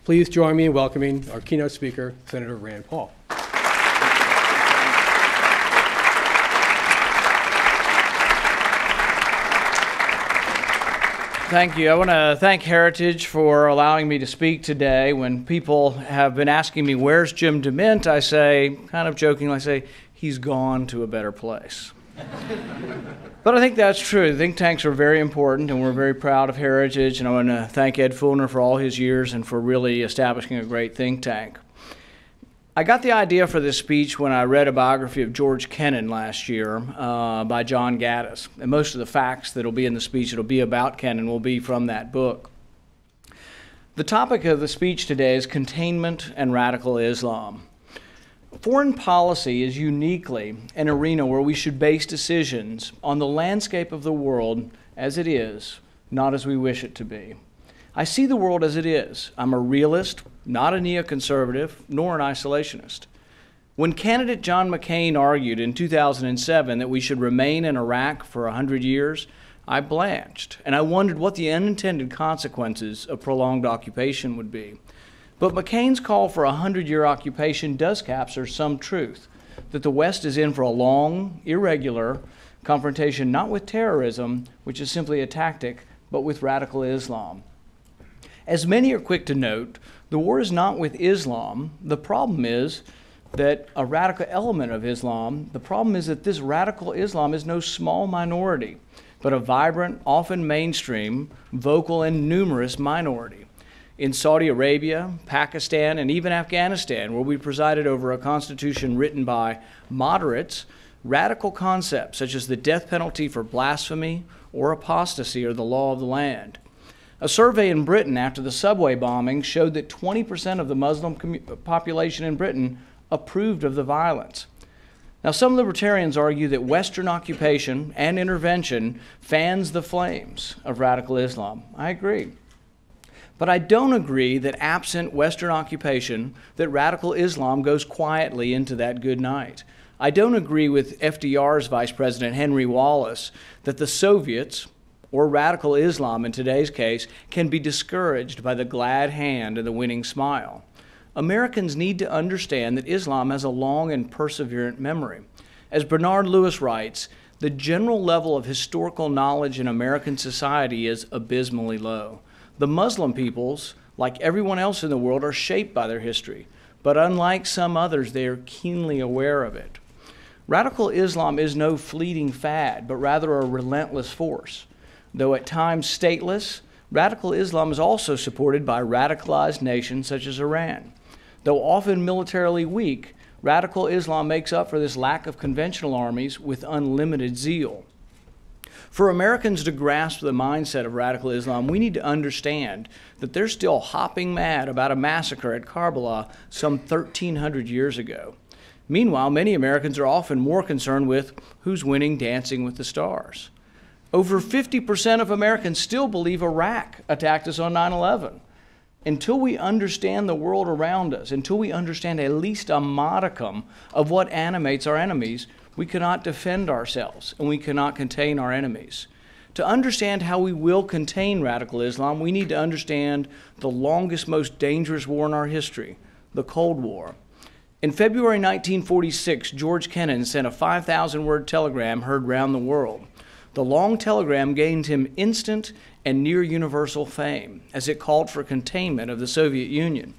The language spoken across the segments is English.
Please join me in welcoming our keynote speaker, Senator Rand Paul. Thank you. I want to thank Heritage for allowing me to speak today. When people have been asking me, where's Jim DeMint, I say, kind of jokingly, I say, he's gone to a better place. But I think that's true. Think tanks are very important, and we're very proud of Heritage, and I want to thank Ed Fulner for all his years and for really establishing a great think tank. I got the idea for this speech when I read a biography of George Kennan last year by John Gaddis. And most of the facts that will be in the speech that will be about Kennan will be from that book. The topic of the speech today is containment and radical Islam. Foreign policy is uniquely an arena where we should base decisions on the landscape of the world as it is, not as we wish it to be. I see the world as it is. I'm a realist, not a neoconservative, nor an isolationist. When candidate John McCain argued in 2007 that we should remain in Iraq for 100 years, I blanched, and I wondered what the unintended consequences of prolonged occupation would be. But McCain's call for a 100-year occupation does capture some truth, that the West is in for a long, irregular confrontation, not with terrorism, which is simply a tactic, but with radical Islam. As many are quick to note, the war is not with Islam. The problem is that a radical element of Islam, the problem is that this radical Islam is no small minority, but a vibrant, often mainstream, vocal, and numerous minority. In Saudi Arabia, Pakistan, and even Afghanistan, where we presided over a constitution written by moderates, radical concepts such as the death penalty for blasphemy or apostasy are the law of the land. A survey in Britain after the subway bombing showed that 20% of the Muslim population in Britain approved of the violence. Now, some libertarians argue that Western occupation and intervention fans the flames of radical Islam. I agree. But I don't agree that absent Western occupation, that radical Islam goes quietly into that good night. I don't agree with FDR's Vice President Henry Wallace that the Soviets, or radical Islam in today's case, can be discouraged by the glad hand and the winning smile. Americans need to understand that Islam has a long and perseverant memory. As Bernard Lewis writes, the general level of historical knowledge in American society is abysmally low. The Muslim peoples, like everyone else in the world, are shaped by their history, but unlike some others, they are keenly aware of it. Radical Islam is no fleeting fad, but rather a relentless force. Though at times stateless, radical Islam is also supported by radicalized nations such as Iran. Though often militarily weak, radical Islam makes up for this lack of conventional armies with unlimited zeal. For Americans to grasp the mindset of radical Islam, we need to understand that they're still hopping mad about a massacre at Karbala some 1,300 years ago. Meanwhile, many Americans are often more concerned with who's winning Dancing with the Stars. Over 50% of Americans still believe Iraq attacked us on 9/11. Until we understand the world around us, until we understand at least a modicum of what animates our enemies, we cannot defend ourselves and we cannot contain our enemies. To understand how we will contain radical Islam, we need to understand the longest, most dangerous war in our history, the Cold War. In February 1946, George Kennan sent a 5,000-word telegram heard round the world. The long telegram gained him instant and near universal fame, as it called for containment of the Soviet Union.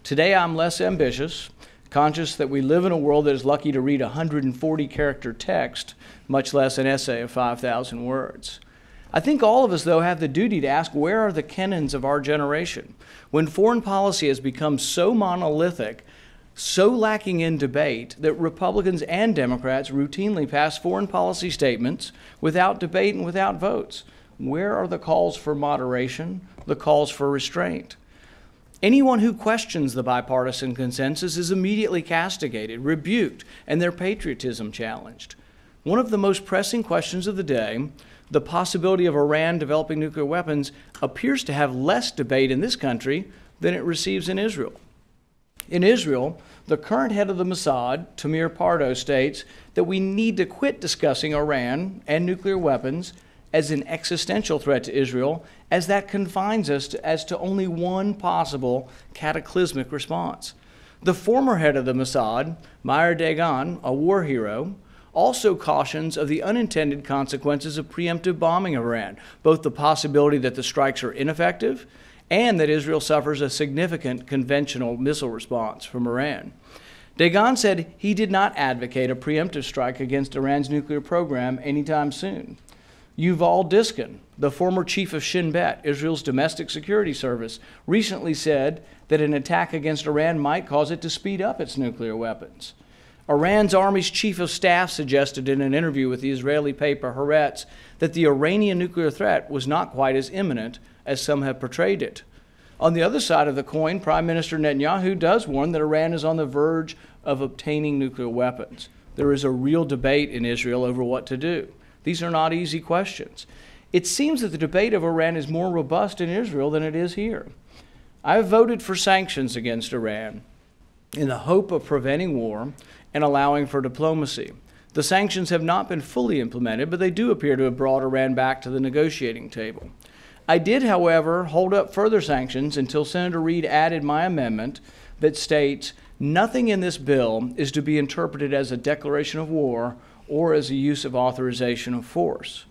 Today, I'm less ambitious, conscious that we live in a world that is lucky to read 140-character text, much less an essay of 5,000 words. I think all of us, though, have the duty to ask, where are the Kennans of our generation? When foreign policy has become so monolithic, so lacking in debate, that Republicans and Democrats routinely pass foreign policy statements without debate and without votes. Where are the calls for moderation, the calls for restraint? Anyone who questions the bipartisan consensus is immediately castigated, rebuked, and their patriotism challenged. One of the most pressing questions of the day, the possibility of Iran developing nuclear weapons, appears to have less debate in this country than it receives in Israel. In Israel, the current head of the Mossad, Tamir Pardo, states that we need to quit discussing Iran and nuclear weapons as an existential threat to Israel, as that confines us as to only one possible cataclysmic response. The former head of the Mossad, Meir Dagan, a war hero, also cautions of the unintended consequences of preemptive bombing of Iran, both the possibility that the strikes are ineffective and that Israel suffers a significant conventional missile response from Iran. Dagan said he did not advocate a preemptive strike against Iran's nuclear program anytime soon. Yuval Diskin, the former chief of Shin Bet, Israel's domestic security service, recently said that an attack against Iran might cause it to speed up its nuclear weapons. Iran's army's chief of staff suggested in an interview with the Israeli paper Haaretz that the Iranian nuclear threat was not quite as imminent as some have portrayed it. On the other side of the coin, Prime Minister Netanyahu does warn that Iran is on the verge of obtaining nuclear weapons. There is a real debate in Israel over what to do. These are not easy questions. It seems that the debate of Iran is more robust in Israel than it is here. I have voted for sanctions against Iran in the hope of preventing war and allowing for diplomacy. The sanctions have not been fully implemented, but they do appear to have brought Iran back to the negotiating table. I did, however, hold up further sanctions until Senator Reid added my amendment that states, nothing in this bill is to be interpreted as a declaration of war or as a use of authorization of force.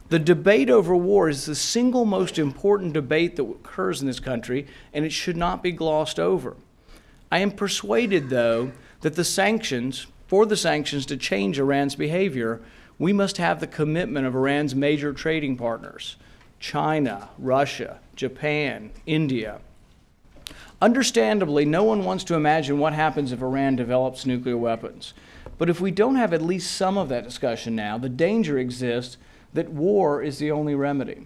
The debate over war is the single most important debate that occurs in this country, and it should not be glossed over. I am persuaded, though, that for the sanctions to change Iran's behavior, we must have the commitment of Iran's major trading partners, China, Russia, Japan, India. Understandably, no one wants to imagine what happens if Iran develops nuclear weapons. But if we don't have at least some of that discussion now, the danger exists that war is the only remedy.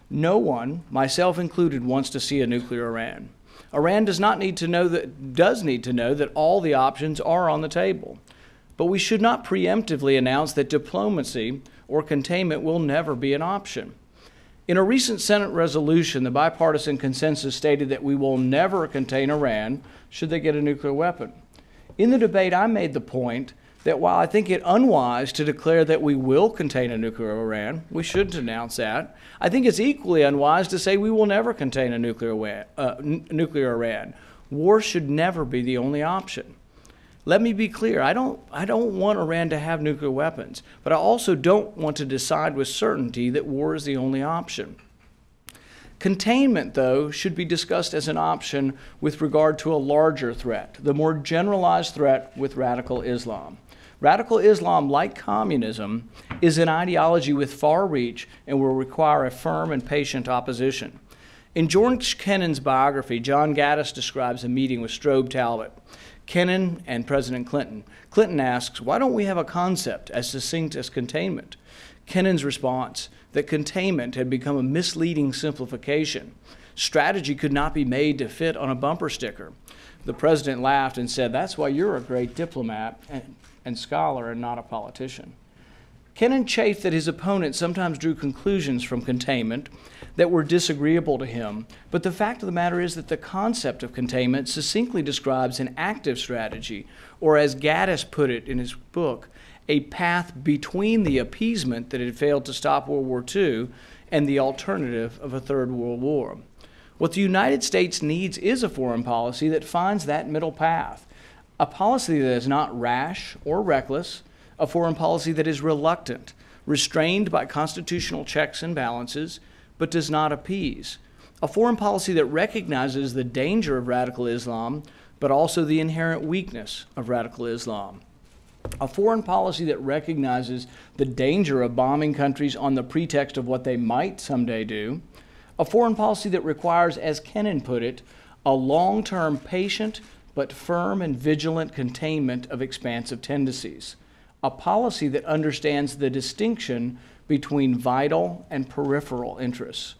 No one, myself included, wants to see a nuclear Iran. Iran does need to know that all the options are on the table. But we should not preemptively announce that diplomacy or containment will never be an option. In a recent Senate resolution, the bipartisan consensus stated that we will never contain Iran should they get a nuclear weapon. In the debate, I made the point that while I think it unwise to declare that we will contain a nuclear Iran, we shouldn't announce that. I think it's equally unwise to say we will never contain a nuclear Iran. War should never be the only option. Let me be clear, I don't want Iran to have nuclear weapons, but I also don't want to decide with certainty that war is the only option. Containment, though, should be discussed as an option with regard to a larger threat, the more generalized threat with radical Islam. Radical Islam, like communism, is an ideology with far reach and will require a firm and patient opposition. In George Kennan's biography, John Gaddis describes a meeting with Strobe Talbot, Kennan, and President Clinton. Clinton asks, why don't we have a concept as succinct as containment? Kennan's response, that containment had become a misleading simplification. Strategy could not be made to fit on a bumper sticker. The president laughed and said, that's why you're a great diplomat and scholar and not a politician. Kennan chafed that his opponent sometimes drew conclusions from containment that were disagreeable to him, but the fact of the matter is that the concept of containment succinctly describes an active strategy, or as Gaddis put it in his book, a path between the appeasement that had failed to stop World War II and the alternative of a Third World War. What the United States needs is a foreign policy that finds that middle path, a policy that is not rash or reckless, a foreign policy that is reluctant, restrained by constitutional checks and balances, but does not appease, a foreign policy that recognizes the danger of radical Islam, but also the inherent weakness of radical Islam. A foreign policy that recognizes the danger of bombing countries on the pretext of what they might someday do. A foreign policy that requires, as Kennan put it, a long-term patient but firm and vigilant containment of expansive tendencies. A policy that understands the distinction between vital and peripheral interests.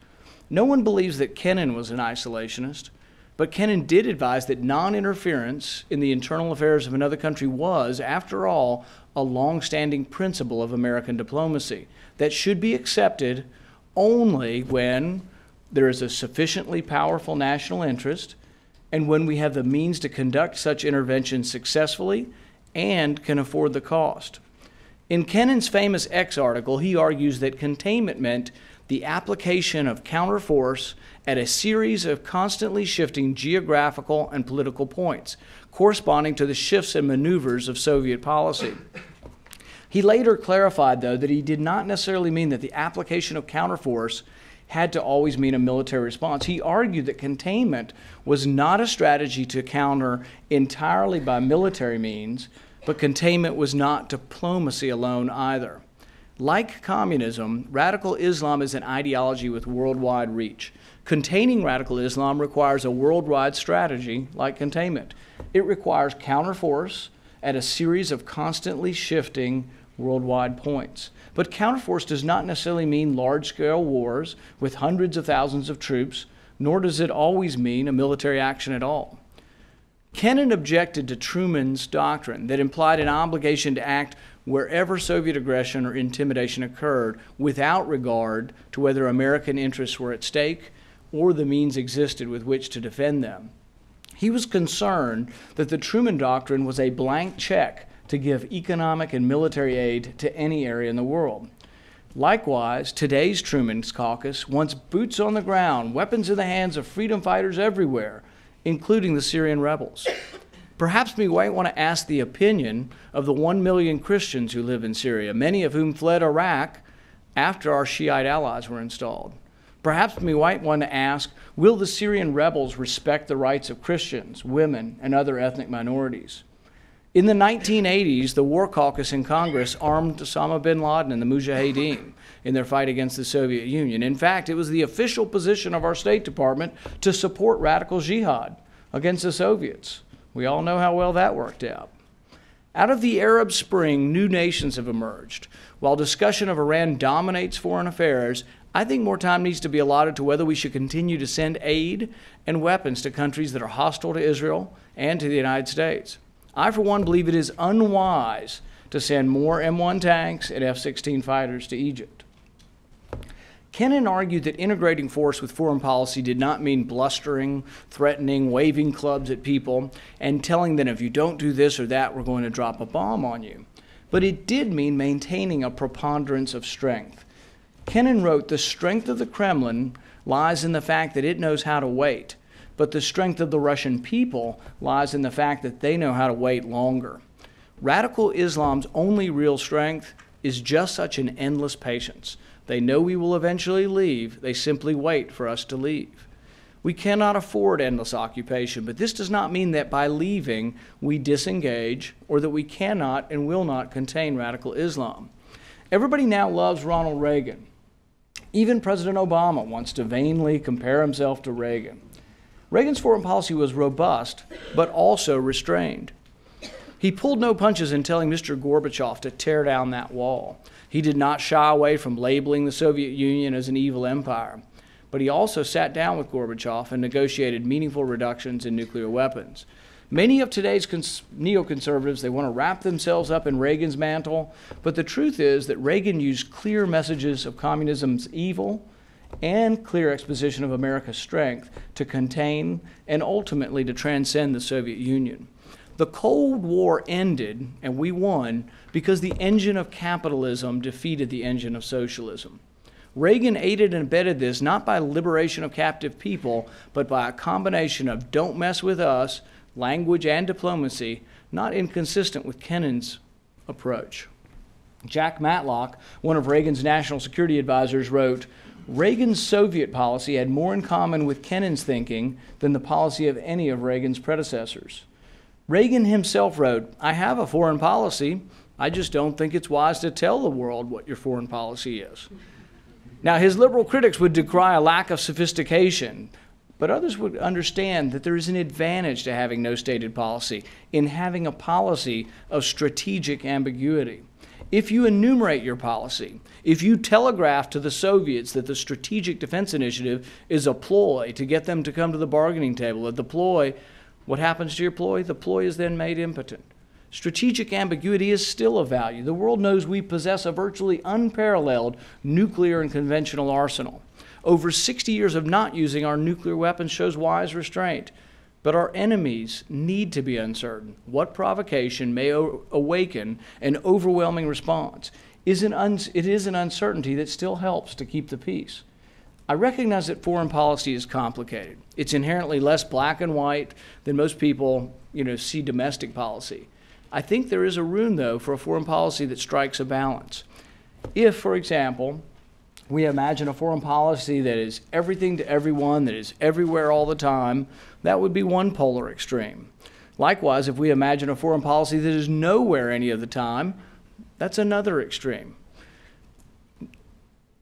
No one believes that Kennan was an isolationist, but Kennan did advise that non-interference in the internal affairs of another country was, after all, a long-standing principle of American diplomacy that should be accepted only when there is a sufficiently powerful national interest and when we have the means to conduct such interventions successfully and can afford the cost. In Kennan's famous X article, he argues that containment meant the application of counterforce at a series of constantly shifting geographical and political points, corresponding to the shifts and maneuvers of Soviet policy. He later clarified, though, that he did not necessarily mean that the application of counterforce had to always mean a military response. He argued that containment was not a strategy to counter entirely by military means, but containment was not diplomacy alone either. Like communism, radical Islam is an ideology with worldwide reach. Containing radical Islam requires a worldwide strategy like containment. It requires counterforce at a series of constantly shifting worldwide points. But counterforce does not necessarily mean large-scale wars with hundreds of thousands of troops, nor does it always mean a military action at all. Kennan objected to Truman's doctrine that implied an obligation to act wherever Soviet aggression or intimidation occurred without regard to whether American interests were at stake or the means existed with which to defend them. He was concerned that the Truman Doctrine was a blank check to give economic and military aid to any area in the world. Likewise, today's Truman's caucus wants boots on the ground, weapons in the hands of freedom fighters everywhere, including the Syrian rebels. Perhaps we might want to ask the opinion of the 1 million Christians who live in Syria, many of whom fled Iraq after our Shiite allies were installed. Perhaps we might want to ask, will the Syrian rebels respect the rights of Christians, women, and other ethnic minorities? In the 1980s, the War Caucus in Congress armed Osama bin Laden and the Mujahideen in their fight against the Soviet Union. In fact, it was the official position of our State Department to support radical jihad against the Soviets. We all know how well that worked out. Out of the Arab Spring, new nations have emerged. While discussion of Iran dominates foreign affairs, I think more time needs to be allotted to whether we should continue to send aid and weapons to countries that are hostile to Israel and to the United States. I, for one, believe it is unwise to send more M1 tanks and F-16 fighters to Egypt. Kennan argued that integrating force with foreign policy did not mean blustering, threatening, waving clubs at people, and telling them if you don't do this or that, we're going to drop a bomb on you. But it did mean maintaining a preponderance of strength. Kennan wrote, "The strength of the Kremlin lies in the fact that it knows how to wait, but the strength of the Russian people lies in the fact that they know how to wait longer." Radical Islam's only real strength is just such an endless patience. They know we will eventually leave. They simply wait for us to leave. We cannot afford endless occupation, but this does not mean that by leaving we disengage or that we cannot and will not contain radical Islam. Everybody now loves Ronald Reagan. Even President Obama wants to vainly compare himself to Reagan. Reagan's foreign policy was robust, but also restrained. He pulled no punches in telling Mr. Gorbachev to tear down that wall. He did not shy away from labeling the Soviet Union as an evil empire. But he also sat down with Gorbachev and negotiated meaningful reductions in nuclear weapons. Many of today's neoconservatives, they want to wrap themselves up in Reagan's mantle, but the truth is that Reagan used clear messages of communism's evil and clear exposition of America's strength to contain and ultimately to transcend the Soviet Union. The Cold War ended, and we won, because the engine of capitalism defeated the engine of socialism. Reagan aided and abetted this not by liberation of captive people, but by a combination of don't mess with us, language and diplomacy, not inconsistent with Kennan's approach. Jack Matlock, one of Reagan's national security advisors, wrote, "Reagan's Soviet policy had more in common with Kennan's thinking than the policy of any of Reagan's predecessors." Reagan himself wrote, "I have a foreign policy. I just don't think it's wise to tell the world what your foreign policy is." Now, his liberal critics would decry a lack of sophistication, but others would understand that there is an advantage to having no stated policy in having a policy of strategic ambiguity. If you enumerate your policy, if you telegraph to the Soviets that the Strategic Defense Initiative is a ploy to get them to come to the bargaining table, that the ploy, what happens to your ploy? The ploy is then made impotent. Strategic ambiguity is still of value. The world knows we possess a virtually unparalleled nuclear and conventional arsenal. Over 60 years of not using our nuclear weapons shows wise restraint. But our enemies need to be uncertain. What provocation may awaken an overwhelming response? It is an uncertainty that still helps to keep the peace. I recognize that foreign policy is complicated. It's inherently less black and white than most people, see domestic policy. I think there is a room, though, for a foreign policy that strikes a balance. If, for example, we imagine a foreign policy that is everything to everyone, that is everywhere all the time, that would be one polar extreme. Likewise, if we imagine a foreign policy that is nowhere any of the time, that's another extreme.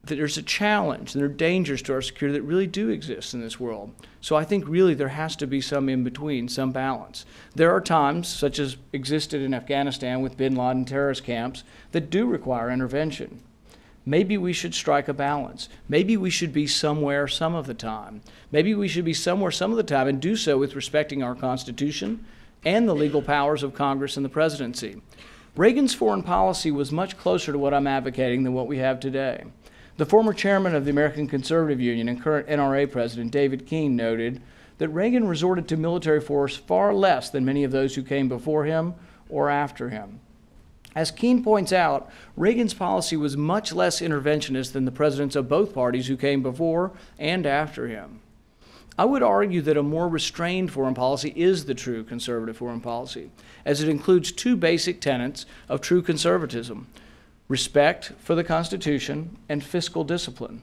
There's a challenge, and there are dangers to our security that really do exist in this world. So I think really there has to be some in between, some balance. There are times, such as existed in Afghanistan with bin Laden terrorist camps, that do require intervention. Maybe we should strike a balance. Maybe we should be somewhere some of the time. Maybe we should be somewhere some of the time and do so with respecting our Constitution and the legal powers of Congress and the presidency. Reagan's foreign policy was much closer to what I'm advocating than what we have today. The former chairman of the American Conservative Union and current NRA president, David Keene, noted that Reagan resorted to military force far less than many of those who came before him or after him. As Keene points out, Reagan's policy was much less interventionist than the presidents of both parties who came before and after him. I would argue that a more restrained foreign policy is the true conservative foreign policy, as it includes two basic tenets of true conservatism: respect for the Constitution and fiscal discipline.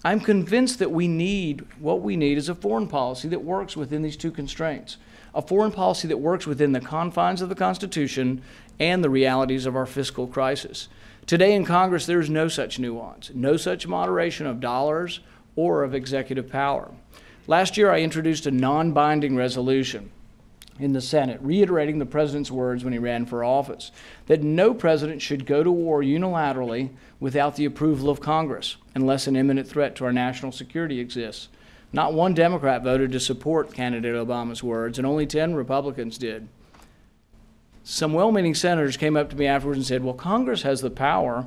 I'm convinced that what we need is a foreign policy that works within these two constraints, a foreign policy that works within the confines of the Constitution and the realities of our fiscal crisis. Today in Congress, there is no such nuance, no such moderation of dollars or of executive power. Last year, I introduced a non-binding resolution in the Senate, reiterating the president's words when he ran for office, that no president should go to war unilaterally without the approval of Congress, unless an imminent threat to our national security exists. Not one Democrat voted to support candidate Obama's words, and only 10 Republicans did. Some well-meaning senators came up to me afterwards and said, well, Congress has the power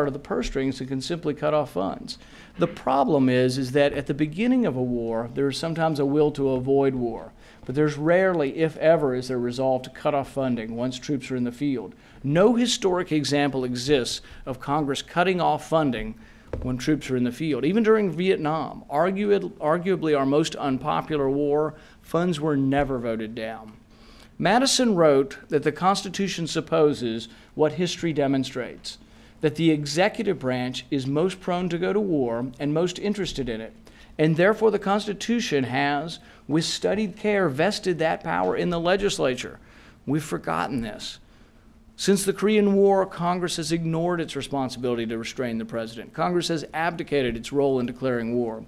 of the purse strings and can simply cut off funds. The problem is that at the beginning of a war, there is sometimes a will to avoid war. But there's rarely, if ever, is there resolve to cut off funding once troops are in the field. No historic example exists of Congress cutting off funding when troops are in the field. Even during Vietnam, arguably our most unpopular war, funds were never voted down. Madison wrote that the Constitution supposes what history demonstrates, that the executive branch is most prone to go to war and most interested in it. And therefore, the Constitution has, with studied care, vested that power in the legislature. We've forgotten this. Since the Korean War, Congress has ignored its responsibility to restrain the president. Congress has abdicated its role in declaring war.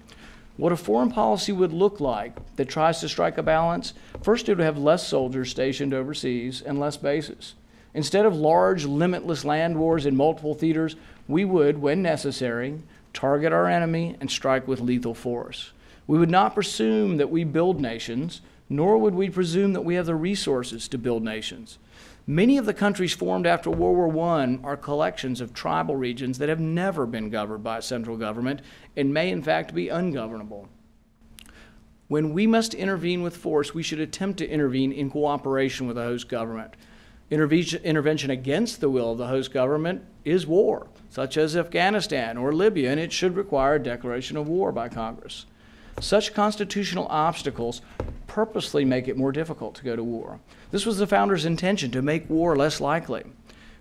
What a foreign policy would look like that tries to strike a balance, first it would have less soldiers stationed overseas and less bases. Instead of large, limitless land wars in multiple theaters, we would, when necessary, target our enemy and strike with lethal force. We would not presume that we build nations, nor would we presume that we have the resources to build nations. Many of the countries formed after World War I are collections of tribal regions that have never been governed by a central government and may in fact be ungovernable. When we must intervene with force, we should attempt to intervene in cooperation with the host government. Intervention against the will of the host government is war, such as Afghanistan or Libya, and it should require a declaration of war by Congress. Such constitutional obstacles purposely make it more difficult to go to war. This was the founders' intention, to make war less likely.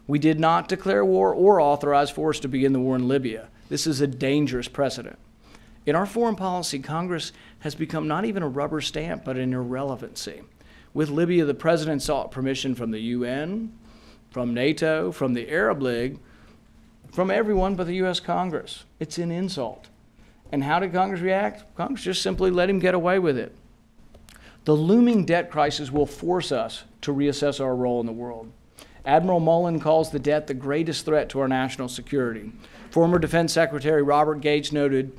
We did not declare war or authorize force to begin the war in Libya. This is a dangerous precedent. In our foreign policy, Congress has become not even a rubber stamp, but an irrelevancy. With Libya, the president sought permission from the UN, from NATO, from the Arab League, from everyone but the U.S. Congress. It's an insult. And how did Congress react? Congress just simply let him get away with it. The looming debt crisis will force us to reassess our role in the world. Admiral Mullen calls the debt the greatest threat to our national security. Former Defense Secretary Robert Gates noted,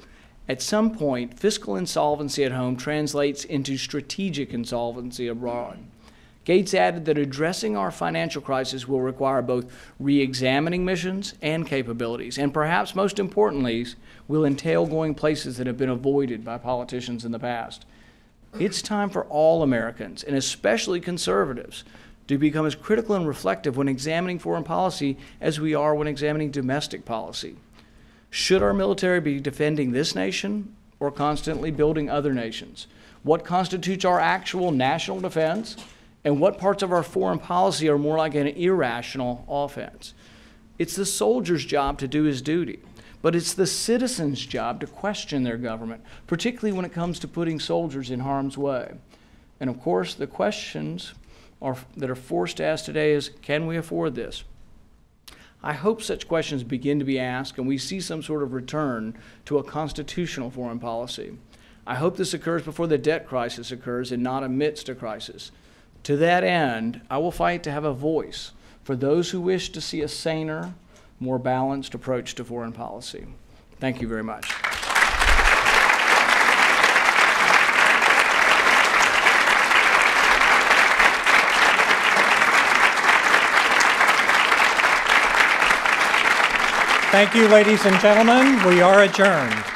at some point, fiscal insolvency at home translates into strategic insolvency abroad. Gates added that addressing our financial crisis will require both re-examining missions and capabilities, and perhaps most importantly, will entail going places that have been avoided by politicians in the past. It's time for all Americans, and especially conservatives, to become as critical and reflective when examining foreign policy as we are when examining domestic policy. Should our military be defending this nation or constantly building other nations? What constitutes our actual national defense? And what parts of our foreign policy are more like an irrational offense? It's the soldier's job to do his duty, but it's the citizen's job to question their government, particularly when it comes to putting soldiers in harm's way. And of course, the questions that are forced to ask today is, can we afford this? I hope such questions begin to be asked and we see some sort of return to a constitutional foreign policy. I hope this occurs before the debt crisis occurs and not amidst a crisis. To that end, I will fight to have a voice for those who wish to see a saner, more balanced approach to foreign policy. Thank you very much. Thank you, ladies and gentlemen. We are adjourned.